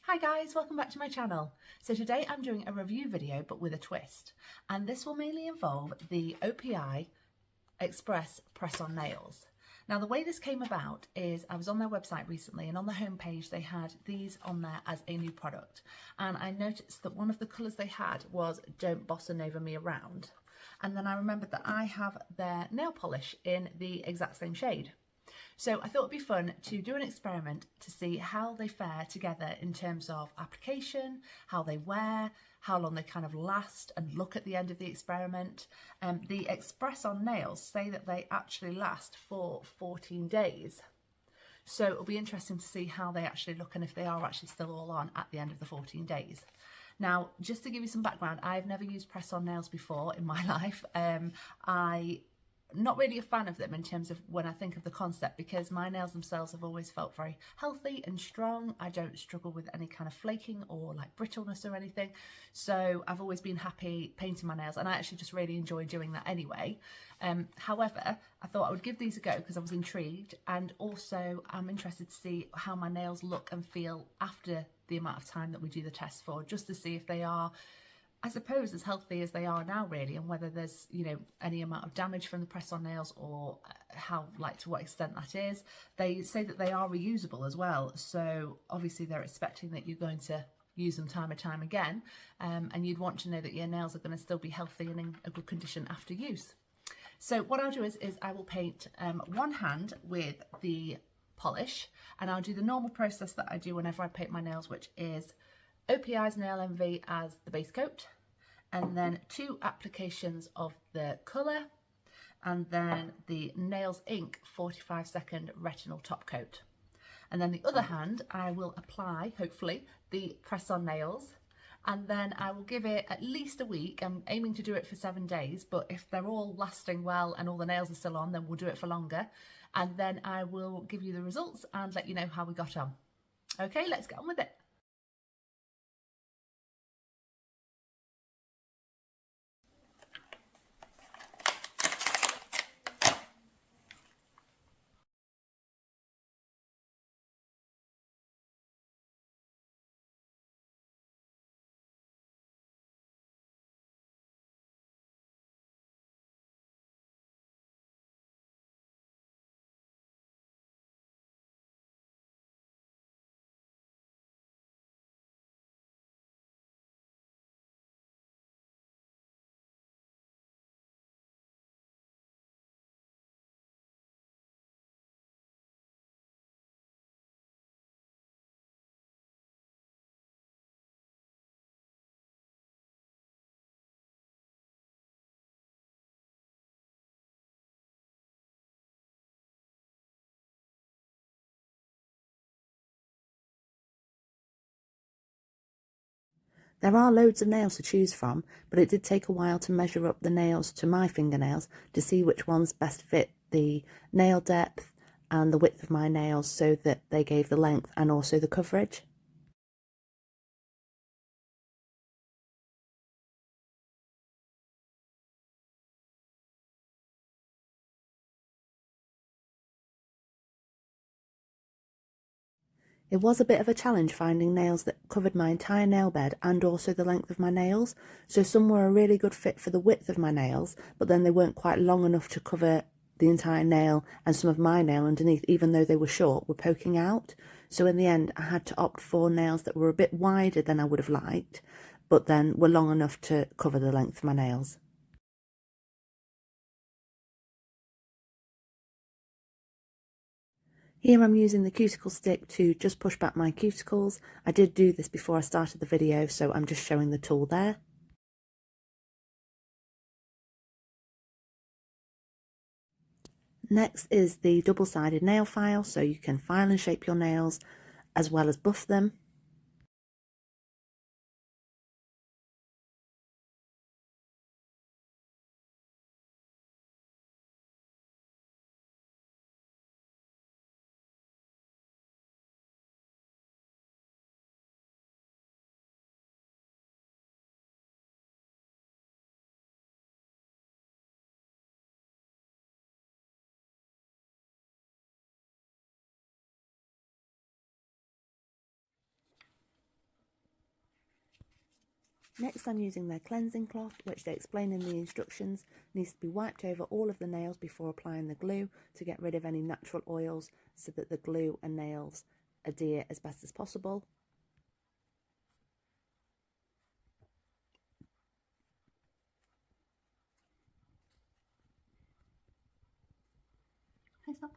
Hi guys, welcome back to my channel. So today I'm doing a review video but with a twist, and this will mainly involve the OPI xPRESS press-on nails. Now the way this came about is I was on their website recently, and on the homepage they had these on there as a new product, and I noticed that one of the colours they had was Don't Bossa Nova Me Around, and then I remembered that I have their nail polish in the exact same shade. So I thought it'd be fun to do an experiment to see how they fare together in terms of application, how they wear, how long they kind of last and look at the end of the experiment. The xPRESS on nails say that they actually last for 14 days. So it'll be interesting to see how they actually look and if they are actually still all on at the end of the 14 days. Now, just to give you some background, I've never used press-on nails before in my life. Not really a fan of them in terms of when I think of the concept, because my nails themselves have always felt very healthy and strong. I don't struggle with any kind of flaking or like brittleness or anything, so I've always been happy painting my nails, and I actually just really enjoy doing that anyway. However, I thought I would give these a go because I was intrigued, and also I'm interested to see how my nails look and feel after the amount of time that we do the test for, just to see if they are, I suppose, as healthy as they are now really, and whether there's, you know, any amount of damage from the press-on nails, or how, like, to what extent that is. They say that they are reusable as well, so obviously they're expecting that you're going to use them time and time again, and you'd want to know that your nails are going to still be healthy and in a good condition after use. So what I'll do is I will paint one hand with the polish, and I'll do the normal process that I do whenever I paint my nails, which is OPI's Nail Envy as the base coat, and then 2 applications of the colour, and then the Nails Ink 45-second retinol top coat. And then the other hand I will apply, hopefully, the press-on nails, and then I will give it at least a week. I'm aiming to do it for 7 days, but if they're all lasting well and all the nails are still on, then we'll do it for longer, and then I will give you the results and let you know how we got on. Okay, let's get on with it. There are loads of nails to choose from, but it did take a while to measure up the nails to my fingernails to see which ones best fit the nail depth and the width of my nails, so that they gave the length and also the coverage. It was a bit of a challenge finding nails that covered my entire nail bed and also the length of my nails. So some were a really good fit for the width of my nails, but then they weren't quite long enough to cover the entire nail, and some of my nail underneath, even though they were short, were poking out. So in the end I had to opt for nails that were a bit wider than I would have liked, but then were long enough to cover the length of my nails. Here I'm using the cuticle stick to just push back my cuticles. I did do this before I started the video, so I'm just showing the tool there. Next is the double-sided nail file, so you can file and shape your nails as well as buff them. Next I'm using their cleansing cloth, which they explain in the instructions needs to be wiped over all of the nails before applying the glue to get rid of any natural oils so that the glue and nails adhere as best as possible. Hey, stop.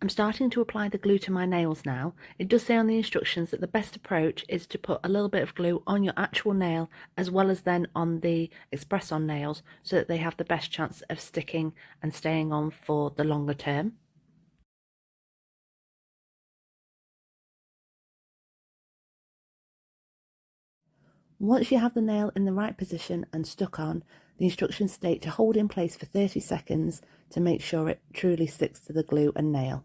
I'm starting to apply the glue to my nails now. It does say on the instructions that the best approach is to put a little bit of glue on your actual nail as well as then on the xPRESS on nails so that they have the best chance of sticking and staying on for the longer term. Once you have the nail in the right position and stuck on, the instructions state to hold in place for 30 seconds to make sure it truly sticks to the glue and nail.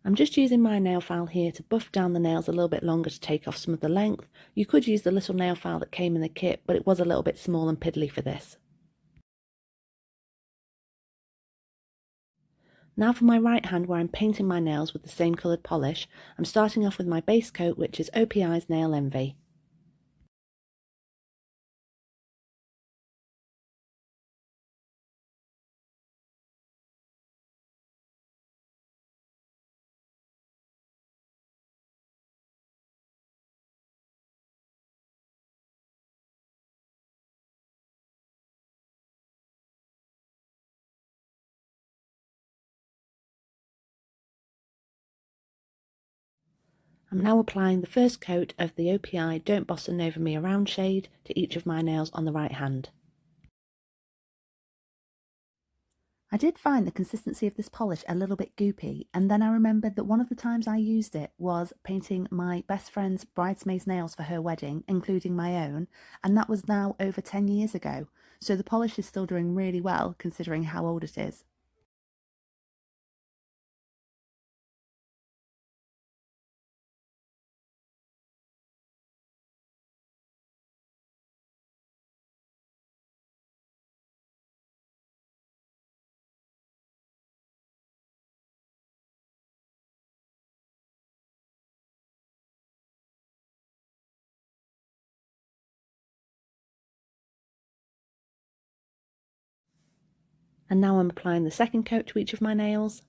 I'm just using my nail file here to buff down the nails a little bit longer to take off some of the length. You could use the little nail file that came in the kit, but it was a little bit small and piddly for this. Now for my right hand, where I'm painting my nails with the same coloured polish, I'm starting off with my base coat, which is OPI's Nail Envy. I'm now applying the first coat of the OPI Don't Bossa Nova Me Around shade to each of my nails on the right hand. I did find the consistency of this polish a little bit goopy, and then I remembered that one of the times I used it was painting my best friend's bridesmaid's nails for her wedding, including my own, and that was now over 10 years ago, so the polish is still doing really well considering how old it is. And now I'm applying the second coat to each of my nails.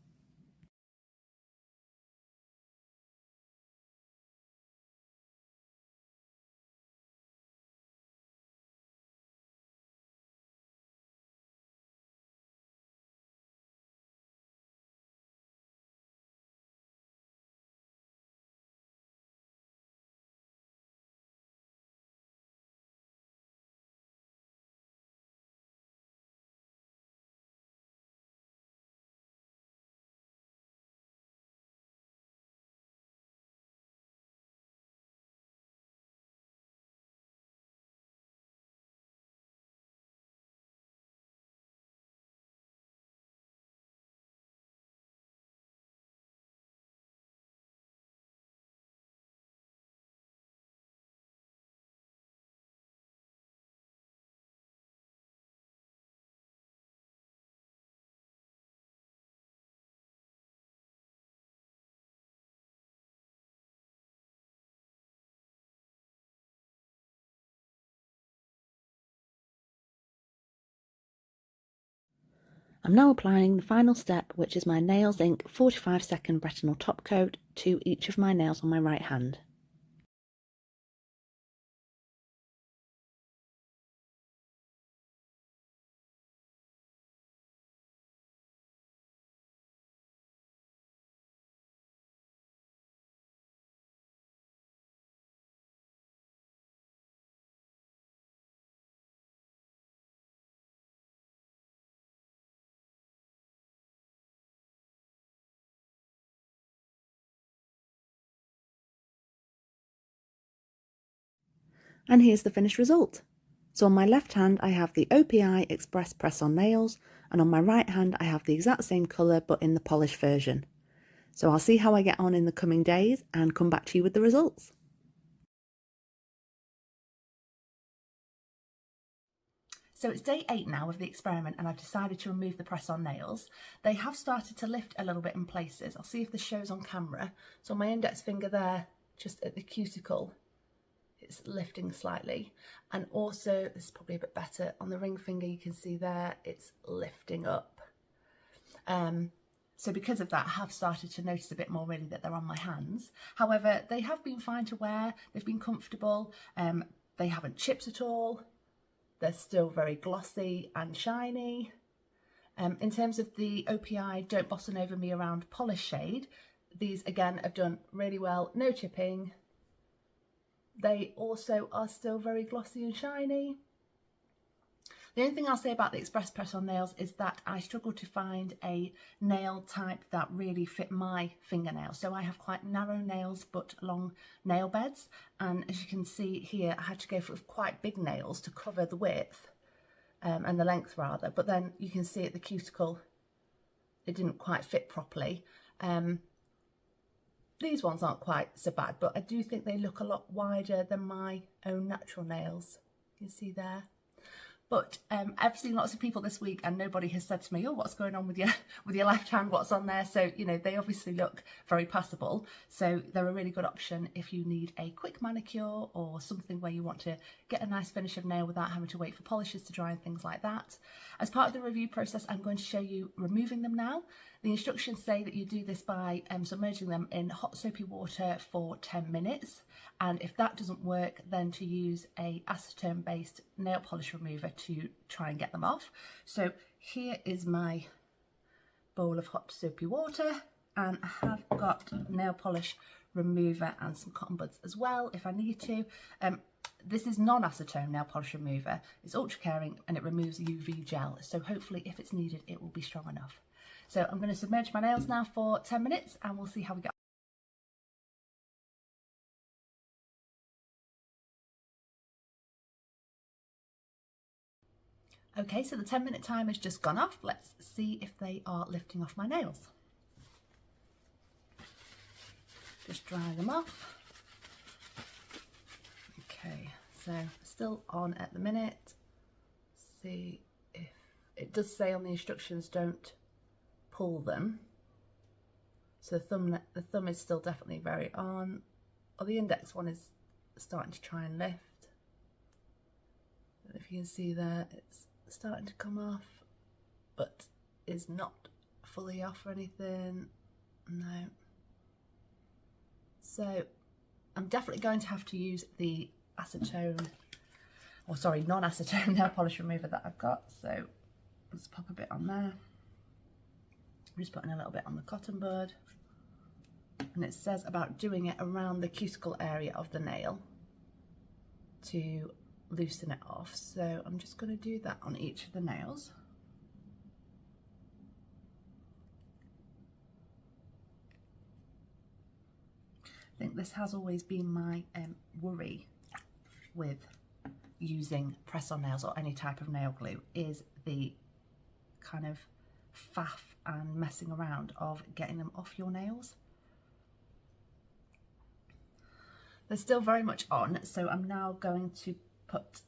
I'm now applying the final step, which is my Nails Ink 45-second retinol top coat to each of my nails on my right hand. And here's the finished result. So on my left hand I have the OPI xPRESS press-on nails, and on my right hand I have the exact same colour but in the polished version. So I'll see how I get on in the coming days and come back to you with the results. So it's day 8 now of the experiment, and I've decided to remove the press-on nails. They have started to lift a little bit in places. I'll see if this shows on camera. So on my index finger there, just at the cuticle, it's lifting slightly, and also this is probably a bit better on the ring finger. You can see there it's lifting up. So because of that, I have started to notice a bit more really that they're on my hands. However, they have been fine to wear. They've been comfortable. They haven't chipped at all. They're still very glossy and shiny. In terms of the OPI Don't Bossa Nova Me Around polish shade, these again have done really well, no chipping. They also are still very glossy and shiny. The only thing I'll say about the xPRESS press-on nails is that I struggle to find a nail type that really fit my fingernail. So I have quite narrow nails but long nail beds, and as you can see here I had to go for quite big nails to cover the width and the length rather, but then you can see at the cuticle it didn't quite fit properly. These ones aren't quite so bad, but I do think they look a lot wider than my own natural nails. You can see there. But I've seen lots of people this week and nobody has said to me, oh, what's going on with your left hand, what's on there? So, you know, they obviously look very passable. So they're a really good option if you need a quick manicure or something where you want to get a nice finish of nail without having to wait for polishes to dry and things like that. As part of the review process, I'm going to show you removing them now. The instructions say that you do this by submerging them in hot soapy water for 10 minutes. And if that doesn't work, then to use a acetone based nail polish remover to try and get them off. So here is my bowl of hot soapy water, and I have got nail polish remover and some cotton buds as well if I need to. This is non-acetone nail polish remover. It's ultra caring and it removes UV gel, so hopefully if it's needed it will be strong enough. So I'm going to submerge my nails now for 10 minutes and we'll see how we go. Okay, so the 10-minute time has just gone off. Let's see if they are lifting off my nails. Just dry them off. Okay, so still on at the minute. See if it does say on the instructions don't pull them. So the thumb is still definitely very on. Or the index one is starting to try and lift. And if you can see there, it's starting to come off, but is not fully off or anything. No. So I'm definitely going to have to use the acetone, or sorry, non-acetone nail polish remover that I've got. So let's pop a bit on there. I'm just putting a little bit on the cotton bud. And it says about doing it around the cuticle area of the nail to loosen it off. So I'm just going to do that on each of the nails. I think this has always been my worry with using press-on nails or any type of nail glue, is the kind of faff and messing around of getting them off your nails. They're still very much on, so I'm now going to put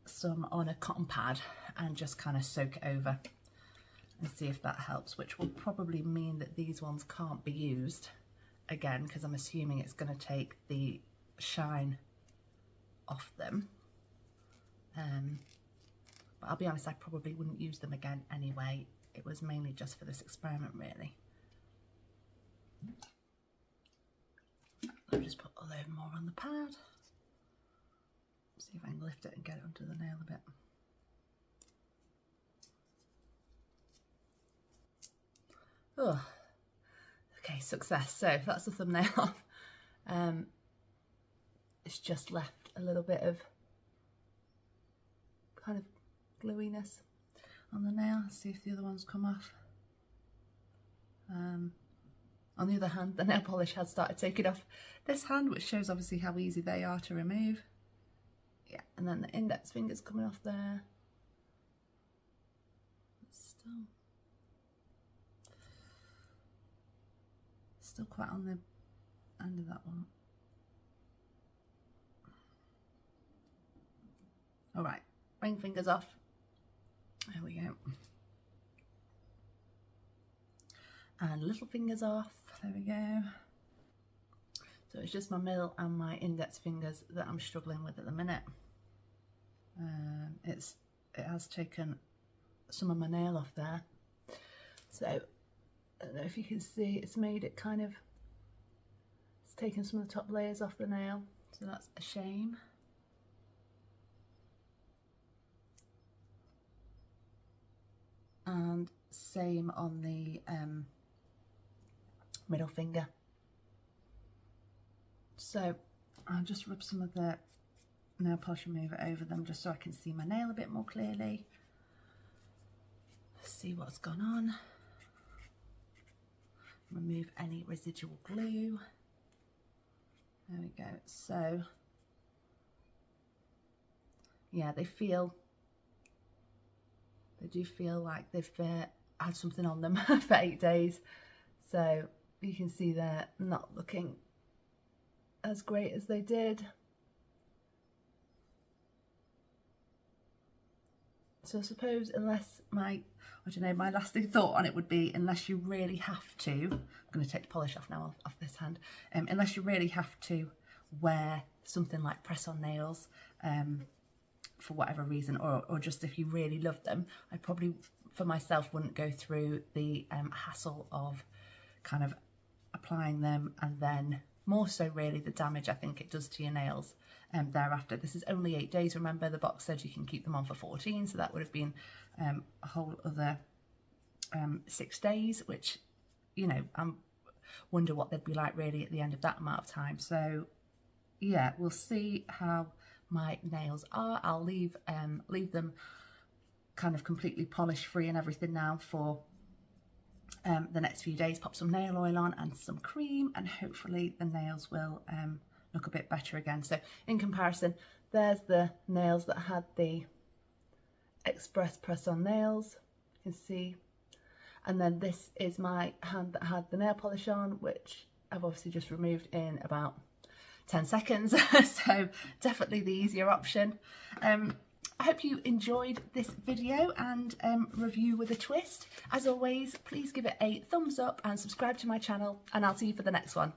some on a cotton pad and just kind of soak it over and see if that helps, which will probably mean that these ones can't be used again, because I'm assuming it's going to take the shine off them. But I'll be honest, I probably wouldn't use them again anyway. It was mainly just for this experiment, really. I'll just put a little more on the pad. See if I can lift it and get it onto the nail a bit. Oh, okay, success. So that's the thumbnail off. It's just left a little bit of kind of gluiness on the nail. Let's see if the other ones come off. On the other hand, the nail polish has started taking off this hand, which shows obviously how easy they are to remove. Yeah, and then the index finger's coming off there. It's still quite on the end of that one. All right, ring fingers off. There we go. And little fingers off. There we go. So it's just my middle and my index fingers that I'm struggling with at the minute. It has taken some of my nail off there. So I don't know if you can see, it's made it kind of, it's taken some of the top layers off the nail. So that's a shame. And same on the middle finger. So I'll just rub some of the nail polish remover over them just so I can see my nail a bit more clearly. See what's gone on. Remove any residual glue. There we go. So yeah, they do feel like they've had something on them for 8 days. So you can see they're not looking as great as they did. So I suppose unless my lasting thought on it would be, unless you really have to, I'm going to take the polish off now off this hand, unless you really have to wear something like press-on nails for whatever reason, or just if you really love them, I probably, for myself, wouldn't go through the hassle of kind of applying them and then more so really the damage I think it does to your nails thereafter. This is only 8 days, remember. The box said you can keep them on for 14, so that would have been a whole other 6 days, which, you know, wonder what they'd be like really at the end of that amount of time. So yeah, we'll see how my nails are. I'll leave them kind of completely polish free and everything now for the next few days. Pop some nail oil on and some cream, and hopefully the nails will look a bit better again. So in comparison, there's the nails that had the xPRESS press-on nails, you can see, and then this is my hand that had the nail polish on, which I've obviously just removed in about 10 seconds. So definitely the easier option. I hope you enjoyed this video and review with a twist. As always, please give it a thumbs up and subscribe to my channel, and I'll see you for the next one.